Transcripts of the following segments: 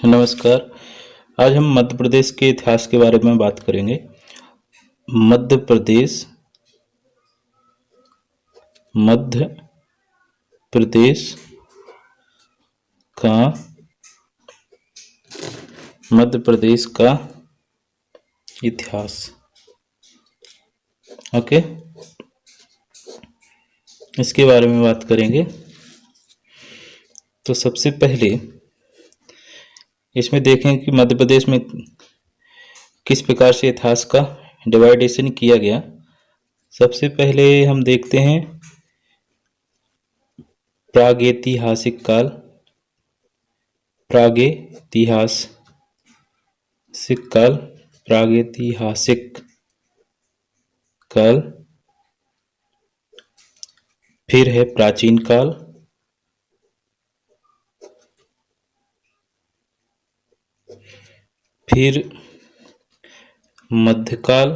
नमस्कार। आज हम मध्य प्रदेश के इतिहास के बारे में बात करेंगे। मध्य प्रदेश मध्य प्रदेश का मध्य प्रदेश का इतिहास। ओके, इसके बारे में बात करेंगे। तो सबसे पहले इसमें देखें कि मध्य प्रदेश में किस प्रकार से इतिहास का डिवाइडेशन किया गया। सबसे पहले हम देखते हैं प्रागैतिहासिक काल। प्रागैतिहासिक काल, फिर है प्राचीन काल, फिर मध्यकाल,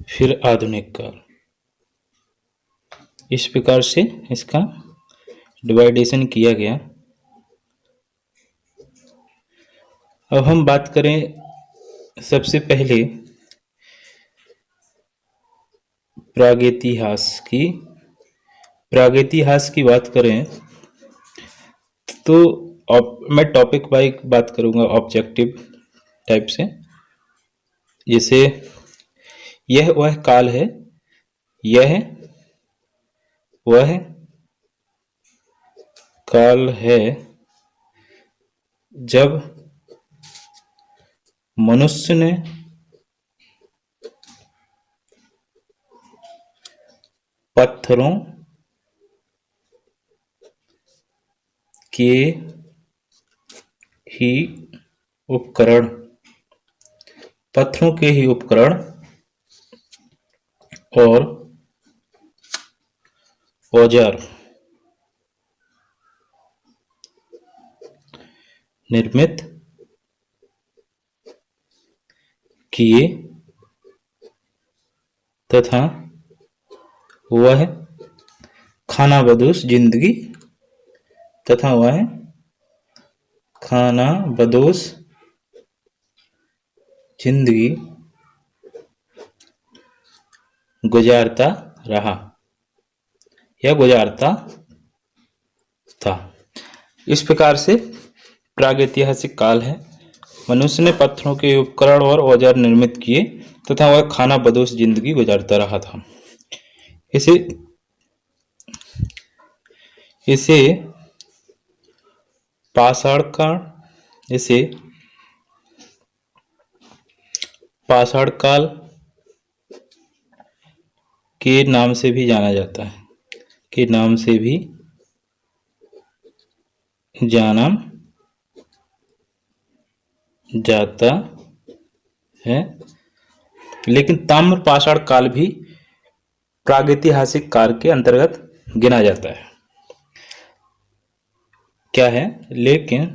फिर आधुनिक काल। इस प्रकार से इसका डिवाइडेशन किया गया। अब हम बात करें सबसे पहले प्रागैतिहास की बात करें तो मैं टॉपिक वाइज बात करूंगा, ऑब्जेक्टिव टाइप से। जैसे यह वह काल है, यह वह काल है जब मनुष्य ने पत्थरों के ही उपकरण और औजार निर्मित किए तथा वह खानाबदोश जिंदगी गुजारता रहा या गुजारता था। इस प्रकार से प्रागैतिहासिक काल है। मनुष्य ने पत्थरों के उपकरण और औजार निर्मित किए तथा वह खानाबदोश जिंदगी गुजारता रहा था। इसे पाषाण काल के नाम से भी जाना जाता है। लेकिन ताम्र पाषाण काल भी प्रागैतिहासिक काल के अंतर्गत गिना जाता है। क्या है? लेकिन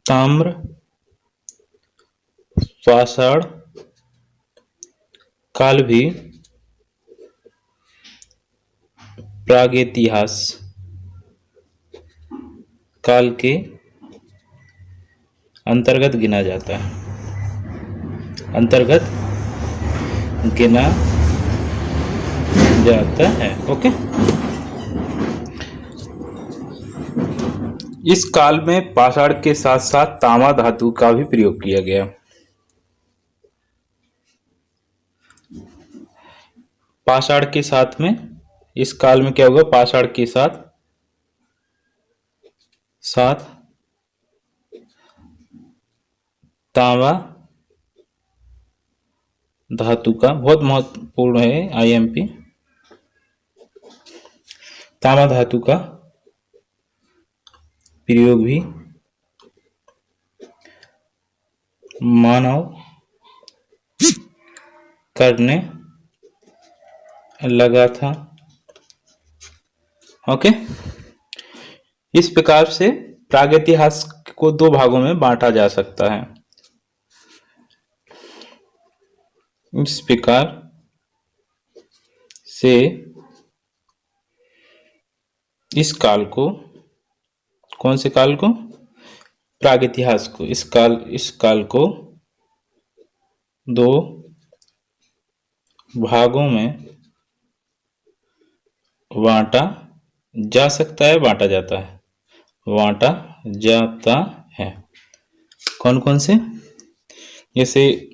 ताम्र पाषाण काल भी प्रागैतिहास काल के अंतर्गत गिना जाता है। ओके, इस काल में पाषाण के साथ साथ तांबा धातु का भी प्रयोग किया गया। पाषाण के साथ में इस काल में क्या होगा? पाषाण के साथ तांबा धातु का, बहुत महत्वपूर्ण है आईएमपी, तांबा धातु का प्रयोग भी मानव करने लगा था। ओके, इस प्रकार से प्रागैतिहास को दो भागों में बांटा जा सकता है। इस प्रकार से इस काल को, कौन से काल को? प्रागैतिहास को। इस काल को दो भागों में बांटा जा सकता है, बांटा जाता है, बांटा जाता है। कौन कौन से? जैसे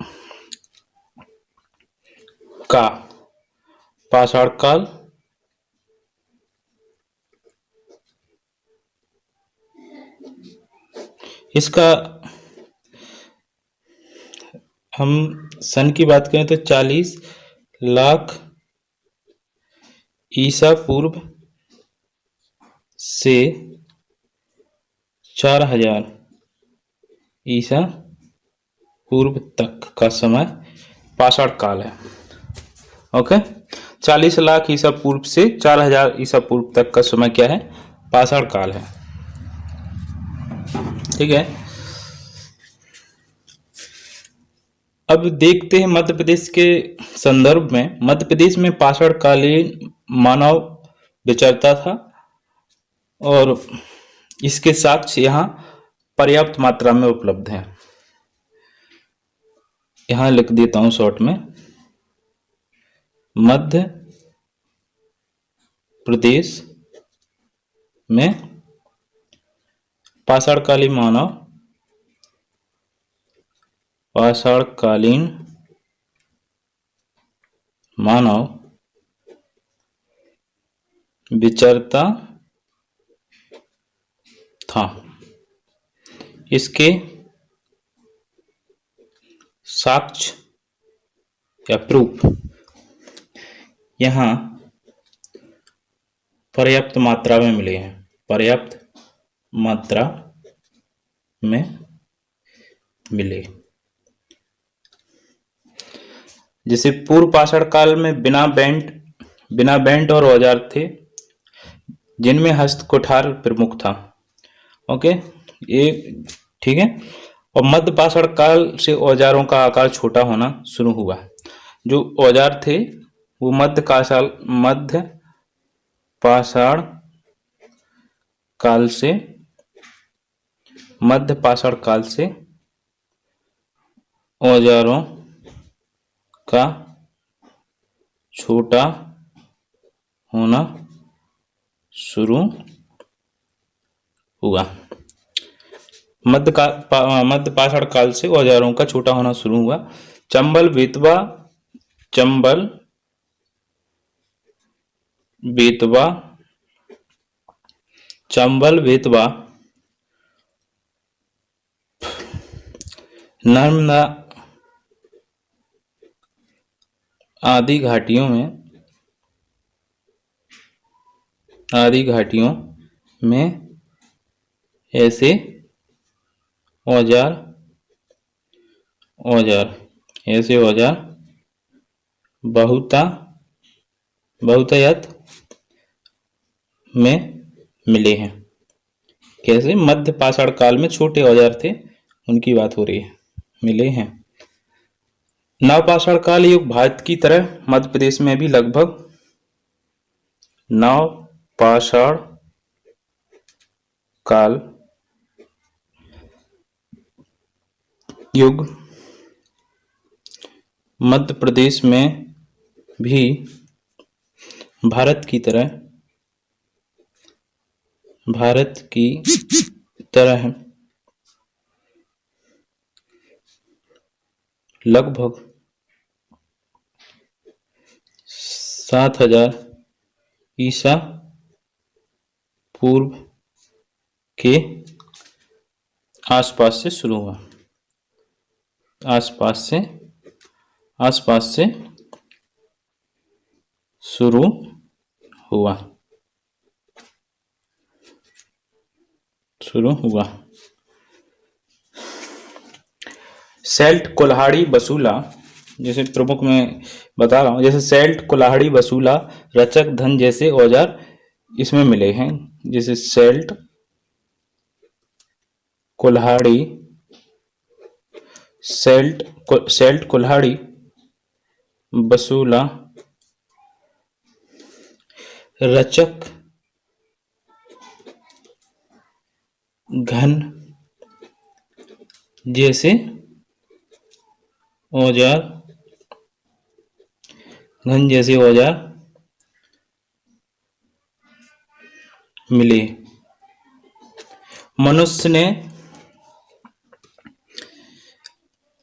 का पाषाण काल, इसका हम सन की बात करें तो 40 लाख ईसा पूर्व से 4000 ईसा पूर्व तक का समय पाषाण काल है। ओके, 40 लाख ईसा पूर्व से 4000 ईसा पूर्व तक का समय क्या है? पाषाण काल है। ठीक है, अब देखते हैं मध्य प्रदेश के संदर्भ में। मध्य प्रदेश में पाषाण कालीन मानव विचरता था और इसके साक्ष्य यहाँ पर्याप्त मात्रा में उपलब्ध हैं। यहां लिख देता हूं शॉर्ट में, मध्य प्रदेश में पाषाणकालीन मानव विचरता था। इसके साक्ष्य या प्रूफ यहां पर्याप्त मात्रा में मिले हैं, पर्याप्त मात्रा में मिले। जैसे पूर्व पाषाण काल में बिना बेंट और औजार थे, जिनमें हस्त कुठार प्रमुख था। ओके, ये ठीक है। और मध्य पाषाण काल से औजारों का आकार छोटा होना शुरू हुआ। जो औजार थे वो मध्य पाषाण काल से औजारों का छोटा होना शुरू हुआ। मध्य पाषाण काल से औजारों का छोटा होना शुरू हुआ। चंबल बेतवा नर्मदा आदि घाटियों में ऐसे औजार बहुतायत में मिले हैं। कैसे? मध्य पाषाण काल में छोटे औजार थे, उनकी बात हो रही है, मिले हैं। नवपाषाण काल युग भारत की तरह मध्य प्रदेश में भी लगभग नवपाषाण काल युग मध्य प्रदेश में भी भारत की तरह लगभग 7000 ईसा पूर्व के आसपास से शुरू हुआ। आसपास से शुरू हुआ। सेल्ट, कुल्हाड़ी, बसूला, जैसे प्रमुख में बता रहा हूं, जैसे सेल्ट, कुल्हाड़ी, बसूला, रचक, धन जैसे औजार इसमें मिले हैं। जैसे सेल्ट, कुल्हाड़ी, बसूला, रचक, घन जैसे औजार, घन जैसे औजार मिले। मनुष्य ने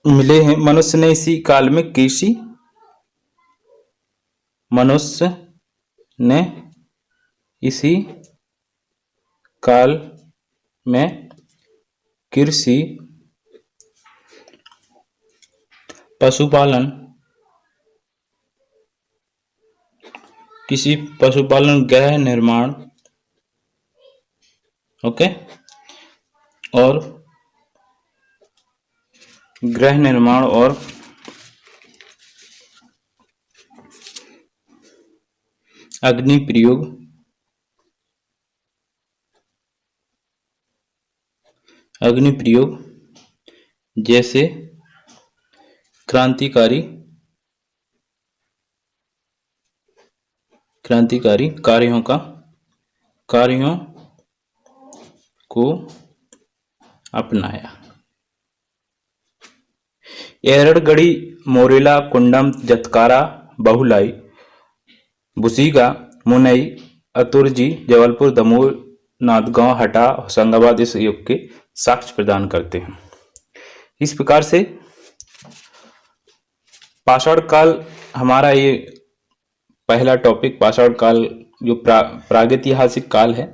मिले हैं। मनुष्य ने इसी काल में कृषि, मनुष्य ने इसी काल में कृषि, पशुपालन, किसी पशुपालन, गृह निर्माण, ओके, और गृह निर्माण और अग्नि प्रयोग, अग्नि प्रयोग जैसे क्रांतिकारी कार्यों को अपनाया। एरड़गढ़ी, मोरेला, कुंडम, जतकारा, बहुलाई, बुसीगा, मुनई, अतुरजी, जबलपुर, दमोह, नांदगांव, हटा, होशंगाबाद इस युग के साक्ष्य प्रदान करते हैं। इस प्रकार से पाषाण काल हमारा ये पहला टॉपिक, पाषाण काल जो प्रागैतिहासिक काल है,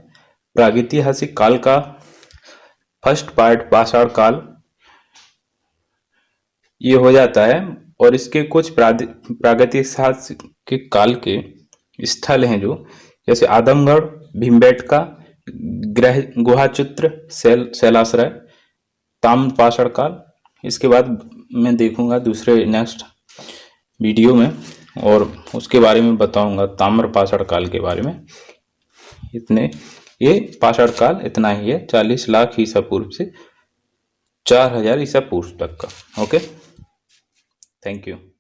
प्रागैतिहासिक काल का फर्स्ट पार्ट पाषाण काल ये हो जाता है। और इसके कुछ प्रागैतिहासिक काल के स्थल हैं जो, जैसे आदमगढ़, भीमबेटका, गुहाचित्र, शैलाश्रय, ताम्र पाषाण काल। इसके बाद मैं देखूंगा दूसरे नेक्स्ट वीडियो में और उसके बारे में बताऊंगा, ताम्र पाषाण काल के बारे में। ये पाषाण काल इतना ही है, 40 लाख ईसा पूर्व से 4000 ईसा पूर्व तक का। Okay, thank you.